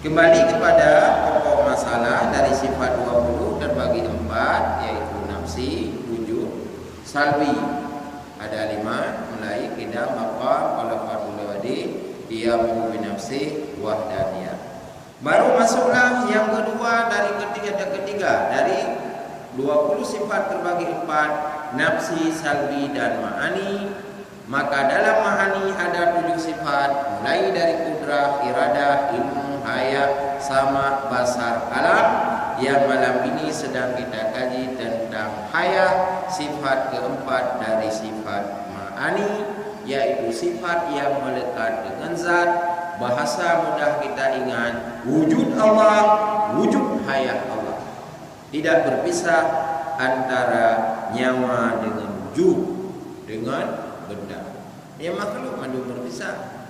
Kembali kepada pokok masalah dari sifat 20 terbagi 4, yaitu nafsi, wujud, salbi. Ada 5, mulai qidam, maqam, qalaqul wadi, qiyamu bi nafsi, wahdaniyah. Baru masuklah yang kedua dari ketiga dari 20 sifat terbagi 4, nafsi, salbi dan ma'ani. Maka dalam ma'ani ada 7 sifat, mulai dari kudrah, iradah, ilmu, hayat, sama, basar, alam. Yang malam ini sedang kita kaji tentang hayat, sifat keempat dari sifat ma'ani, yaitu sifat yang melekat dengan zat. Bahasa mudah kita ingat, wujud Allah, wujud hayat Allah. Tidak berpisah antara nyawa dengan wujud, dengan benda. Yang makhluk mandu berpisah.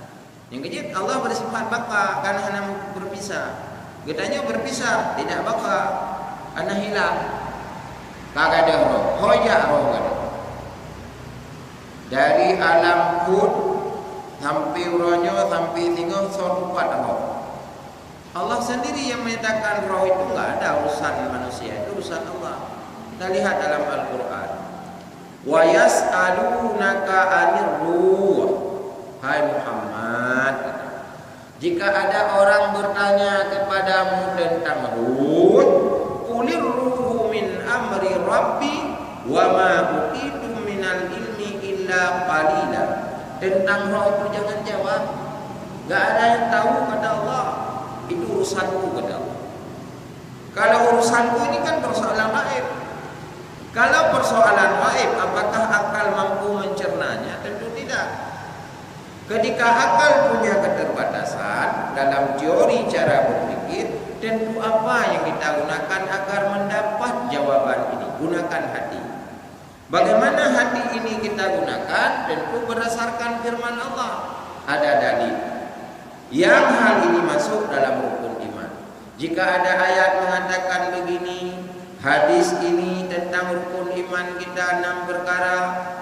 Yang kejut Allah bersifat baka karena hanya berpisah. Getanya berpisah, tidak baka, karena hilang. Kagak ada roh, hoya roh ada. Dari alam kun sampai rohnya sampai tinggal sorupat roh. Allah sendiri yang menyatakan roh itu enggak ada urusan manusia, itu urusan Allah. Kita lihat dalam Al-Qur'an. Wa yas'alunaka 'anir ruh. Hai Muhammad, jika ada orang bertanya kepadamu tentang ruh, qulir ruhu min amri rabbi wa ma utitum minal ilmi illa qalila. Tentang roh itu jangan jawab. Enggak ada yang tahu kata Allah. Itu urusanku kata Allah. Kalau urusanku ini kan persoalan gaib. Kalau persoalan gaib, apakah akal mampu mencernanya? Tentu tidak. Ketika akal punya keterbatasan dalam teori cara berpikir, tentu apa yang kita gunakan agar mendapat jawaban ini? Gunakan hati. Bagaimana hati ini kita gunakan? Tentu berdasarkan firman Allah. Ada dalil yang hal ini masuk dalam rukun iman. Jika ada ayat mengatakan begini, hadis ini tentang rukun iman kita 6 perkara,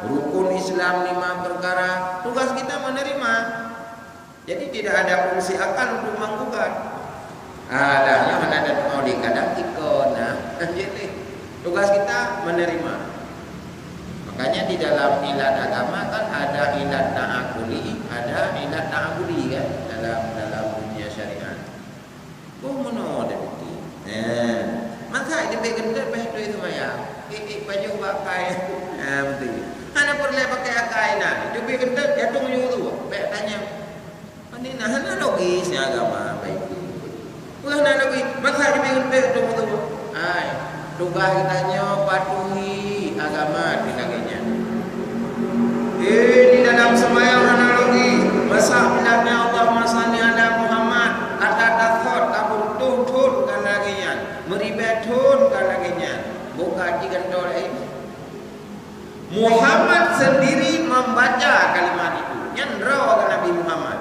rukun Islam 5 perkara, tugas kita menerima. Jadi tidak ada fungsi akal untuk menggugat. Adanya mana ada mau dikadang ikona. Jadi tugas kita menerima. Makanya di dalam ilat agama kan ada ilat ta'akuli, ada ilat ta'abudi kan dalam dunia syariat. Mono ada begitu. Maka dia gendut pas itu maya. Baju pakai. Betul. Hana perlu pakai akai nah. Cubi gendut jatuh menyuruh. Baik tanya. Ini hana logisnya agama baik. Bukan hana logis. Maka dia gendut tunggu. Ai, tugas kitanya patuhi agama dinaganya. Di dalam sembahyang hana logis. Masa bilangnya Allahumma shalli ala Muhammad. Atadathor kabur tuhur kan laginya. Meribetun kan laginya. Bukan digantol ini. Muhammad sendiri membaca kalimat itu. Nyandro ke Nabi Muhammad.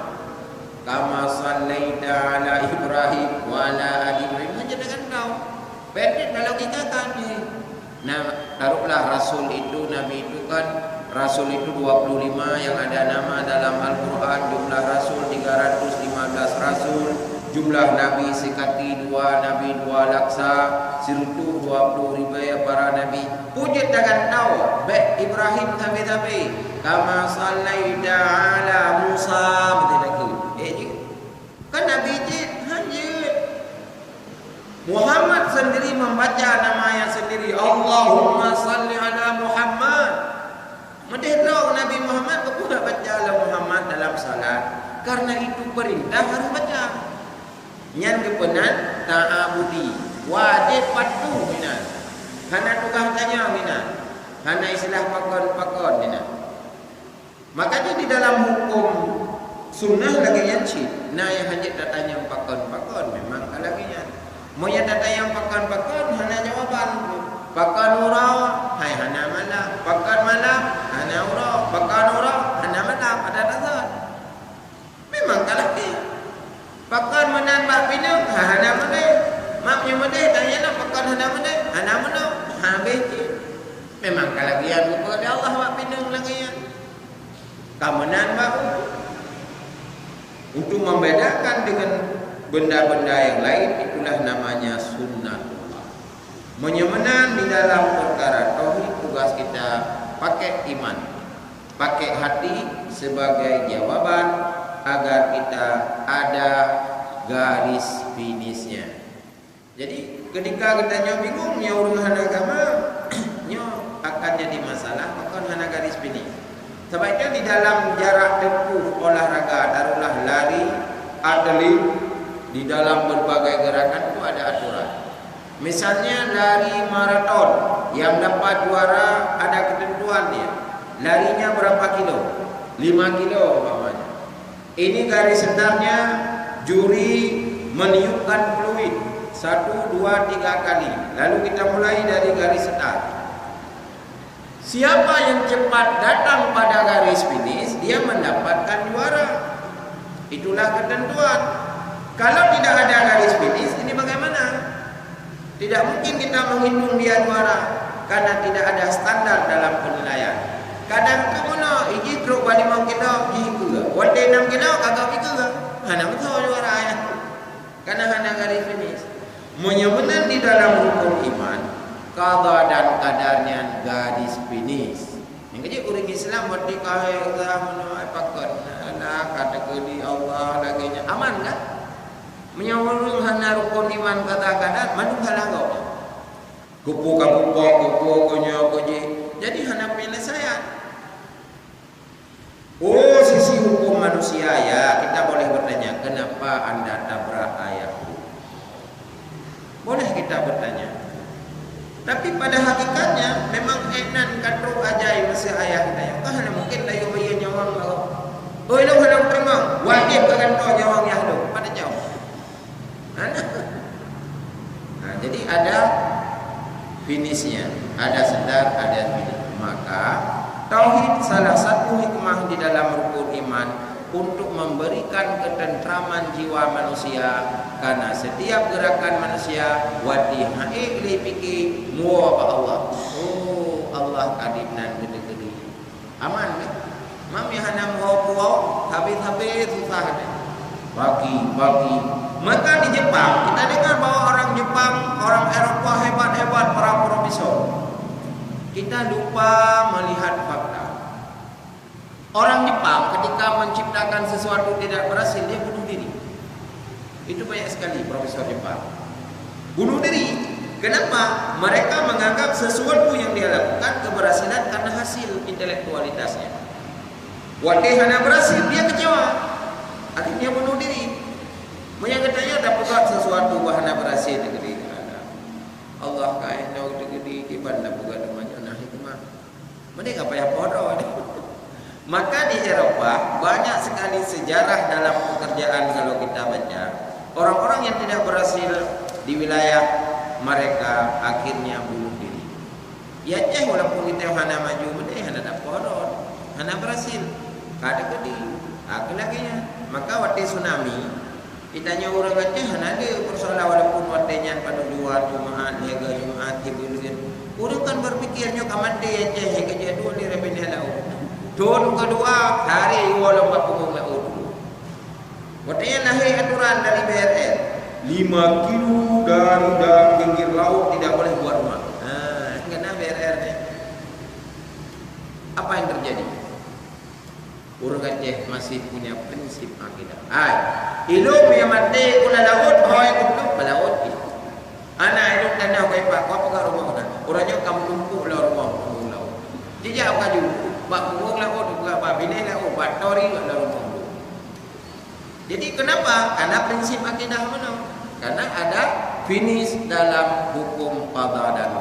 Kama sallaita ala Ibrahim wa ala ali Ibrahim. Hanya dengan kau. Pendek kalau kita kan. Nah, taruhlah Rasul itu, Nabi itu kan. Rasul itu 25 yang ada nama dalam Al-Quran. Jumlah Rasul 315 Rasul. Jumlah Nabi sekati 2 Nabi 2 laksa. Sirutu 20 ribu para Nabi. Pujit dengan tahu baik Ibrahim tapi kama sallaita ala Musa betul kan Nabi hanya Muhammad sendiri membaca namanya sendiri. Allahumma salli ala Muhammad. Medehro Nabi Muhammad aku nak baca ala Muhammad dalam salat. Karena itu perintah harus baca. Yang kepenan ta'abudi. Wajib patuh minat. Hana tukang tanya minat. Hana istilah pakon-pakon minat. Makanya di dalam hukum sunnah lagi yang cip. Nah yang hanya tanya pakon-pakon memang alaginya. Mau yang tanya pakon-pakon hana jawaban. Pakon urau, hai hana malam. Pakon malam, hana urau. Pakon urau, hana malam. Ada dasar. Memang kalaki. Pakon menambah pinang, hana malam. Maknya mana tanya nak pakon hana mana? Hana mana? Habis. Memang kalagian kepada Allah wak pinang lagian. Kamu nambah untuk membedakan dengan benda-benda yang lain, itulah namanya sunnatullah. Menyemenan di dalam perkara tauhid, tugas kita pakai iman, pakai hati sebagai jawaban agar kita ada garis finishnya. Jadi ketika kita bingung urusan agama, akan jadi masalah, maka hana garis finish. Sebaiknya di dalam jarak tempuh olahraga, taruhlah lari, atlet, di dalam berbagai gerakan itu ada aturan. Misalnya lari maraton, yang dapat juara ada ketentuan dia. Larinya berapa kilo? 5 kilo umpamanya. Ini garis setarnya, juri meniupkan peluit 1, 2, 3 kali. Lalu kita mulai dari garis setar. Siapa yang cepat datang pada garis finish, dia mendapatkan juara. Itulah ketentuan. Kalau tidak ada garis finish, ini bagaimana? Tidak mungkin kita menghitung dia juara, karena tidak ada standar dalam penilaian. Kadang kamu iji truk balik mau kita jiku, wate 6 kilo kagak itu ke? Hana betul juara ya. Karena hana garis finish. Menyemenan di dalam rukun iman, qada dan kadarnya garis finish. Yang kecil orang Islam wate kahai Allah menoi pakon. Nah kata di Allah laginya aman kan? Menyawurung hana rukun iman kata kadar manung salah kau. Kupu konyo koje. Jadi hana penyelesaian. Oh, sisi hukum manusia ya, kita boleh bertanya, kenapa Anda tabrak ayahku? Boleh kita bertanya. Tapi pada hakikatnya memang enan katro ajaib mesti ayah kita. Yang hana mungkin layu bayi nyawang kau. Oh, lu hendak terima. Wajib kan kau nyawang yang lu pada jauh. Nah, jadi ada finishnya, ada sedar, ada finish. Maka tauhid salah satu hikmah di dalam rukun iman untuk memberikan ketentraman jiwa manusia, karena setiap gerakan manusia wati haikli fikir muwa Allah. Oh, Allah kadipnan gede-gede. Aman kan? Mami hana muwa habis-habis susah deh. Bagi. Maka di Jepang kita dengar bahwa orang Jepang, orang Eropa hebat-hebat para profesor. Kita lupa melihat fakta. Orang Jepang ketika menciptakan sesuatu tidak berhasil, dia bunuh diri. Itu banyak sekali profesor Jepang bunuh diri. Kenapa? Mereka menganggap sesuatu yang dia lakukan keberhasilan karena hasil intelektualitasnya. Waktu hana berhasil, dia kecewa, akhirnya bunuh diri. Menyangkatnya dapat sesuatu bahana berhasil gede. Allah kainau gede kiban dah buka namanya nah hikmah. Mereka payah bodoh. Maka di Eropa banyak sekali sejarah dalam pekerjaan kalau kita baca. Orang-orang yang tidak berhasil di wilayah mereka akhirnya bunuh diri. Ya walaupun kita hana maju, mereka hana dapat bodoh, hana berhasil. Kada gede. Akhirnya maka waktu tsunami ditanya orang Aceh hana ada persoalan walaupun watenya pada luar Jumaat, lega Jumaat, hibur-hibur. Orang kan berpikirnya kamande Aceh kerja dua ni rebene laut. Don kedua hari wala punggung laut. Watenya lahir aturan dari BRN 5 kilo dari pinggir laut tidak boleh buat rumah. Kena BRN ni. Apa yang terjadi? Orang Aceh masih punya prinsip akidah. Hidup yang mati kuna laut, bahawa yang hidup melaut. Anak hidup tanah kau pak, kau apa rumah orang? Orangnya kamu tumpuk lah rumah punggung laut. Jadi apa juga? Bak punggung laut, bak bini laut, bak tori lah rumah. Jadi kenapa? Karena prinsip akidah mana? Karena ada finish dalam hukum qada dan